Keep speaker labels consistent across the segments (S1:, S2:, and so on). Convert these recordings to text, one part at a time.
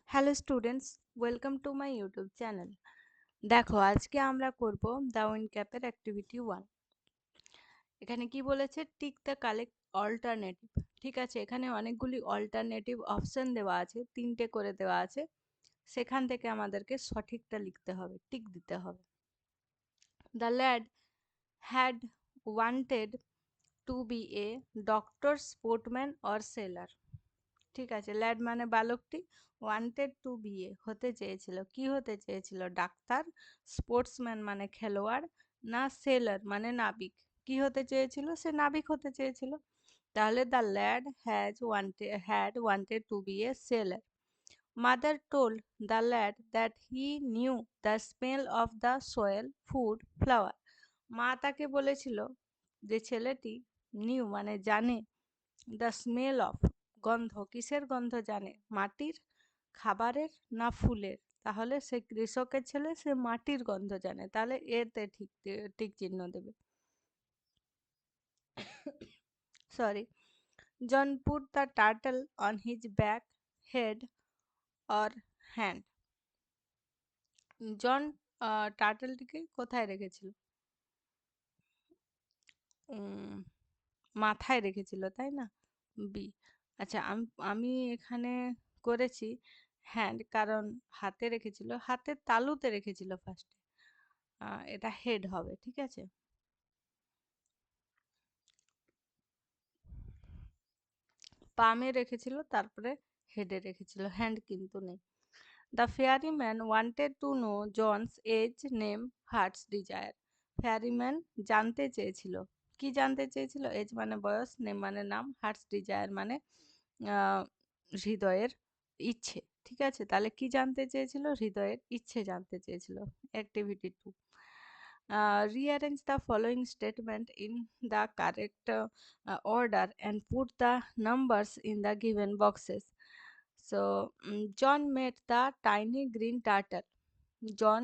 S1: Hello students, welcome to my YouTube channel. দেখো, আজকে আমরা করব দ্য উইন্ড ক্যাপের অ্যাক্টিভিটি 1। এখানে কি বলেছে? Tick the collect alternative. ঠিক আছে, এখানে অনেকগুলি অল্টারনেটিভ অপশন দেওয়া আছে, 3টে করে দেওয়া আছে। সেখান থেকে আমাদেরকে সঠিকটা লিখতে হবে, টিক দিতে হবে। The lad had wanted to be a doctor, sportsman or sailor. ঠিক আছে, ল্যাড মানে বালকটি, ওয়ান্টেড টু বি এ হতে চেয়েছিল, কি হতে চেয়েছিল? ডাক্তার। স্পোর্টসম্যান মানে খেলোয়াড়, না সেলার মানে নাবিক। কি হতে চেয়েছিল? সে নাবিক হতে চেয়েছিল। তাহলে the lad had wanted to be a sailor. Mother told the lad that he knew the smell of the soil, food, flower. মা তাকে বলেছিল যে ছেলেটি নিউ মানে জানে, দ্য স্মেল অফ গন্ধ, কিসের গন্ধ জানে? মাটির, খাবারের, না ফুলের? তাহলে সে কৃষকের ছেলে, সে মাটির গন্ধ জানে, তাহলে এতে ঠিক টিক চিহ্ন দেবে। Sorry. John put the turtle on his back, head or hand. John টার্টলটিকে কোথায় রেখেছিল? মাথায় রেখেছিল, তাই না? বি। আচ্ছা, আমি এখানে করেছি হ্যান্ড, কারণ হাতে রেখেছিল, হাতের তালুতে রেখেছিল ফার্স্টে। এটা হেড হবে, ঠিক আছে। পামে রেখেছিল, তারপরে হেডে রেখেছিল, হ্যান্ড কিন্তু নেই। The ferryman wanted to know John's age, name, heart's desire. Ferryman জানতে চেয়েছিল, কি জানতে চেয়েছিল? এজ মানে বয়স, নেম মানে নাম, হার্টস ডিজায়ার মানে হৃদয়ের ইচ্ছে। ঠিক আছে, তাহলে কি জানতে চেয়েছিল? হৃদয়ের ইচ্ছে জানতে চেয়েছিল। Activity 2, rearrange the following statement in the correct order and put the numbers in the given boxes. So, John met the tiny green turtle. John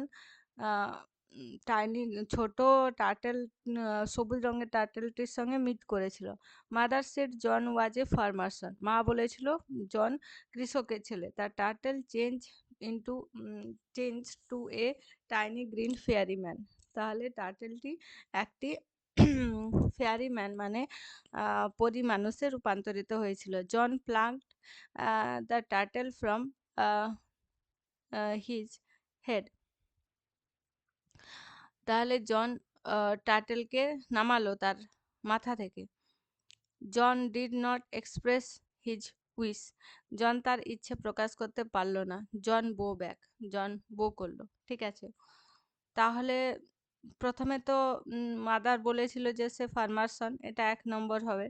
S1: tiny ছোট টার্টেল, সবুজ রঙের টার্টেলটির সঙ্গে মিট করেছিল। Mother said John was a farmer son. মা বলেছিল John কৃষকের ছেলে। The turtle into change to a tiny green fairy man. তাহলে টার্টেলটি একটি ফেয়ারি ম্যান মানে পরি মানুষে রূপান্তরিত হয়েছিল। John plucked the turtle from his head. তাহলে জন টার্টেলকে নামালো তার মাথা থেকে। John did not express his wish. John তার ইচ্ছে প্রকাশ করতে পারলো না। জন বো ব্যাক, জন বো করলো। ঠিক আছে, তাহলে প্রথমে তো মাদার বলেছিল যে সে ফার্মার সন, এটা 1 নম্বর হবে।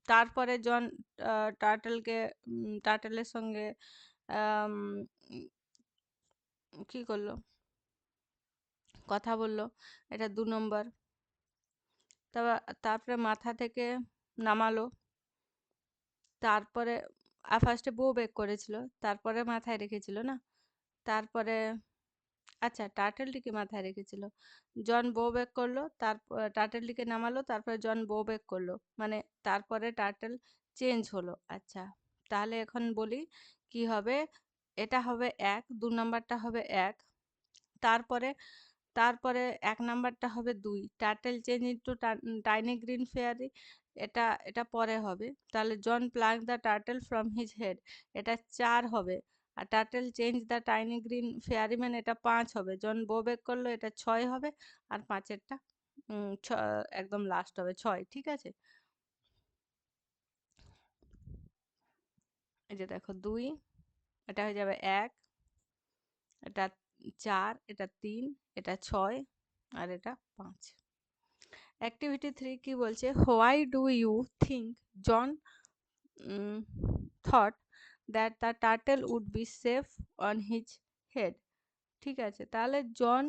S1: তারপরে জন টার্টেলের সঙ্গে আম, কি করলো? কথা বললো, এটা 2 নম্বর। তারপরে মাথা থেকে নামালো, তারপরে ফার্স্টে বো বেক করেছিল, তারপরে মাথায় রেখেছিল না, তারপরে আচ্ছা টার্টেলটিকে মাথায় রেখেছিল। জন বো বেক করলো, তারপর টার্টেলটিকে নামালো, তারপরে জন বো বেক করলো, মানে তারপরে টার্টেল চেঞ্জ হলো। আচ্ছা, তাহলে এখন বলি কি হবে। এটা হবে 1, 2 নাম্বারটা হবে 1, তারপরে তারপরে 1 নাম্বারটা হবে 2। Turtle change into tiny green fairy, এটা এটা পরে হবে। তাহলে John plug the turtle from his head, এটা 4 হবে। আর turtle change the tiny green fairy man, এটা 5 হবে। জন বো বেক করলো, এটা 6 হবে। আর 5এরটা একদম লাস্ট হবে 6। ঠিক আছে, এই যে দেখো 2, এটা হয়ে যাবে 1, এটা 4, এটা 3, এটা 6, আর এটা 5। অ্যাক্টিভিটি 3 কি বলছে? Why do you think John thought that the turtle would be safe on his head. ঠিক আছে, তাহলে জন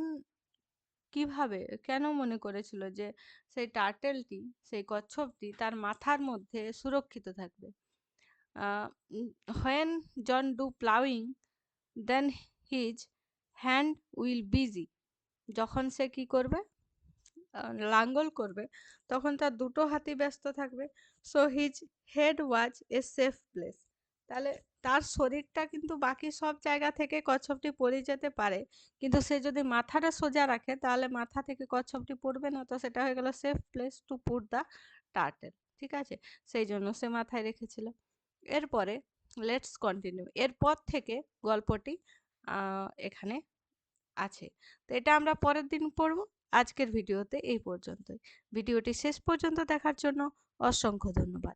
S1: কিভাবে, কেন মনে করেছিল যে সেই টার্টেলটি, সেই কচ্ছপটি তার মাথার মধ্যে সুরক্ষিত থাকবে? When John do ploughing then his hand will busy. যখন সে কি করবে? লাঙ্গল করবে, তখন তার দুটো হাতই ব্যস্ত থাকবে। So his head was a safe place. তাহলে তার শরীরটা কিন্তু বাকি সব জায়গা থেকে কচ্ছপটি পড়ে যেতে পারে, কিন্তু সে যদি মাথাটা সোজা রাখে তাহলে মাথা থেকে কচ্ছপটি পড়বে না, তো সেটা হয়ে গেল safe place to put the turtle. ঠিক আছে, সেই জন্য সে মাথায় রেখেছিল। এরপরে লেটস কন্টিনিউ, এরপর থেকে গল্পটি এখানে আছে। তো এটা আমরা পরের দিন পড়ব। আজকের ভিডিওতে এই পর্যন্তই। ভিডিওটি শেষ পর্যন্ত দেখার জন্য অসংখ্য ধন্যবাদ।